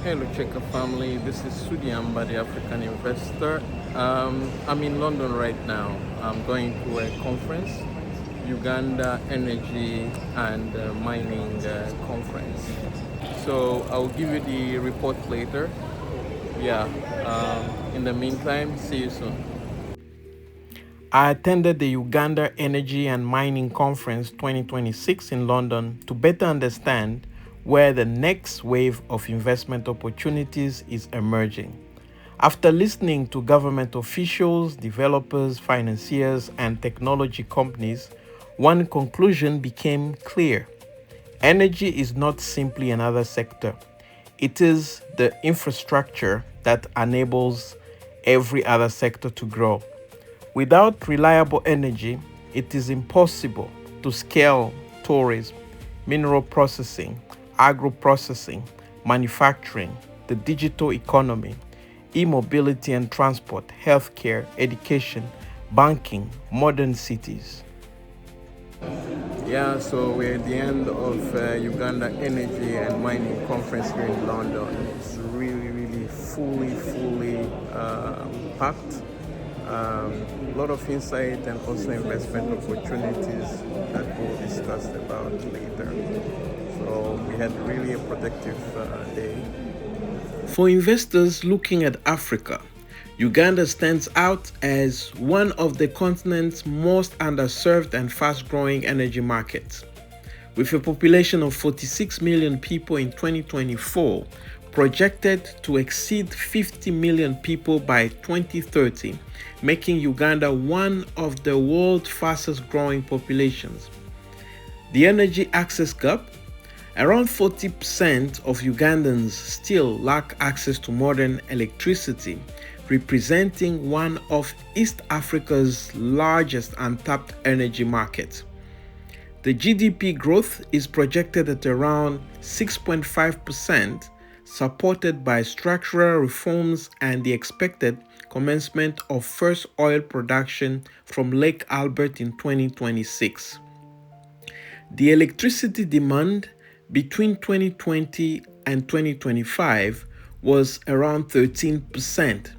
Hello, Chekka family. This is Sudiamba, the African investor. I'm in London right now. I'm going to a conference, Uganda Energy and Mining Conference. So I'll give you the report later. Yeah. In the meantime, see you soon. I attended the Uganda Energy and Mining Conference 2026 in London to better understand where the next wave of investment opportunities is emerging. After listening to government officials, developers, financiers, and technology companies, one conclusion became clear. Energy is not simply another sector. It is the infrastructure that enables every other sector to grow. Without reliable energy, it is impossible to scale tourism, mineral processing, agro-processing, manufacturing, the digital economy, e-mobility and transport, healthcare, education, banking, modern cities. Yeah, so we're at the end of Uganda Energy and Mining Conference here in London. It's really fully packed. A lot of insight and also investment opportunities that we'll discuss about later. So we had really a productive day. For investors looking at Africa, Uganda stands out as one of the continent's most underserved and fast-growing energy markets. With a population of 46 million people in 2024, projected to exceed 50 million people by 2030, making Uganda one of the world's fastest-growing populations. The energy access gap. Around 40% of Ugandans still lack access to modern electricity, representing one of East Africa's largest untapped energy markets. The GDP growth is projected at around 6.5%, supported by structural reforms and the expected commencement of first oil production from Lake Albert in 2026. The electricity demand between 2020 and 2025 was around 13%.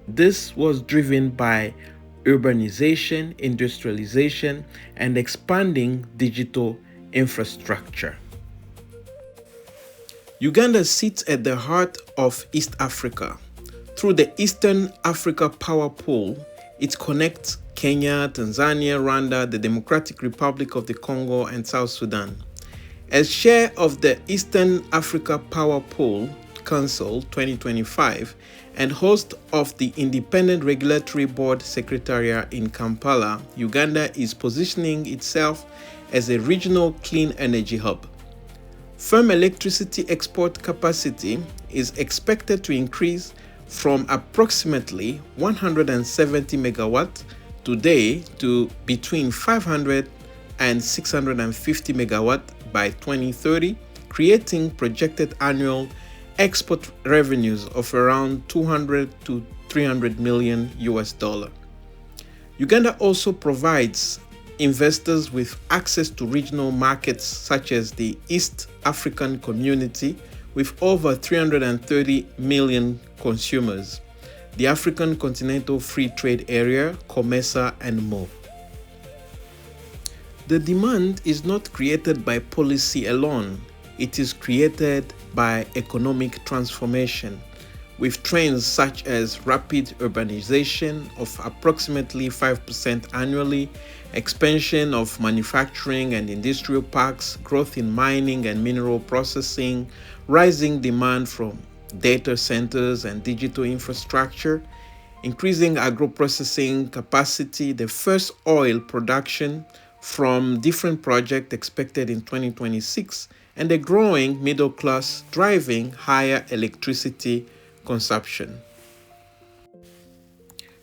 This was driven by urbanization, industrialization, and expanding digital infrastructure. Uganda sits at the heart of East Africa. Through the Eastern Africa Power Pool, it connects Kenya, Tanzania, Rwanda, the Democratic Republic of the Congo, and South Sudan. As chair of the Eastern Africa Power Pool Council 2025 and host of the Independent Regulatory Board Secretariat in Kampala, Uganda is positioning itself as a regional clean energy hub. Firm electricity export capacity is expected to increase from approximately 170 megawatts today to between 500 and 650 megawatts by 2030, creating projected annual export revenues of around 200 to 300 million US dollar. Uganda also provides investors with access to regional markets such as the East African Community with over 330 million consumers, the African Continental Free Trade Area, COMESA, and more. The demand is not created by policy alone. It is created by economic transformation, with trends such as rapid urbanization of approximately 5% annually, expansion of manufacturing and industrial parks, growth in mining and mineral processing, rising demand from data centers and digital infrastructure, increasing agro-processing capacity, the first oil production from different projects expected in 2026, and a growing middle class driving higher electricity consumption.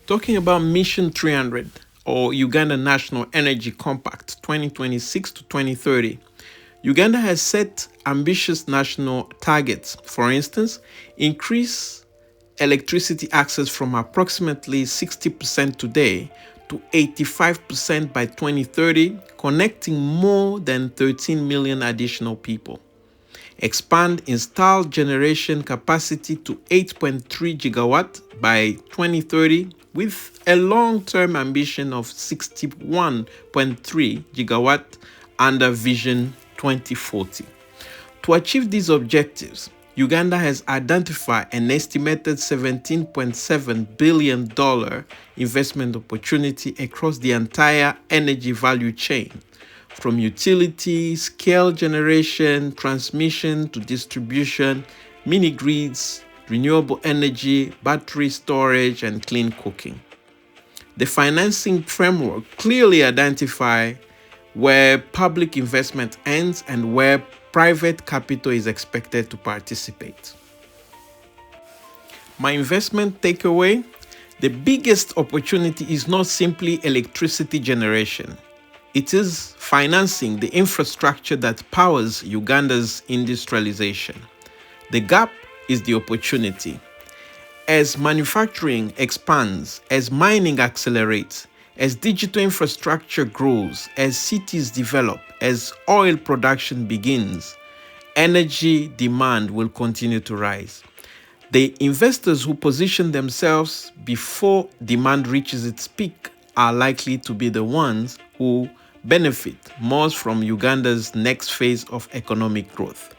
Talking about Mission 300 or Uganda National Energy Compact 2026 to 2030, Uganda has set ambitious national targets. For instance, increase electricity access from approximately 60% today to 85% by 2030, connecting more than 13 million additional people. expand installed generation capacity to 8.3 gigawatt by 2030 with a long-term ambition of 61.3 gigawatt under Vision 2040. To achieve these objectives, Uganda has identified an estimated $17.7 billion investment opportunity across the entire energy value chain, from utility, scale generation, transmission to distribution, mini grids, renewable energy, battery storage, and clean cooking. The financing framework clearly identifies where public investment ends and where private capital is expected to participate. My investment takeaway: the biggest opportunity is not simply electricity generation. It is financing the infrastructure that powers Uganda's industrialization. The gap is the opportunity. As manufacturing expands, as mining accelerates, as digital infrastructure grows, as cities develop, as oil production begins, energy demand will continue to rise. The investors who position themselves before demand reaches its peak are likely to be the ones who benefit most from Uganda's next phase of economic growth.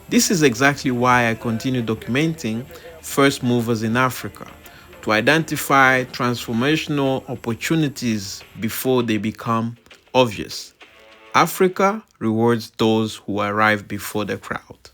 This is exactly why I continue documenting first movers in Africa, to identify transformational opportunities before they become obvious. Africa rewards those who arrive before the crowd.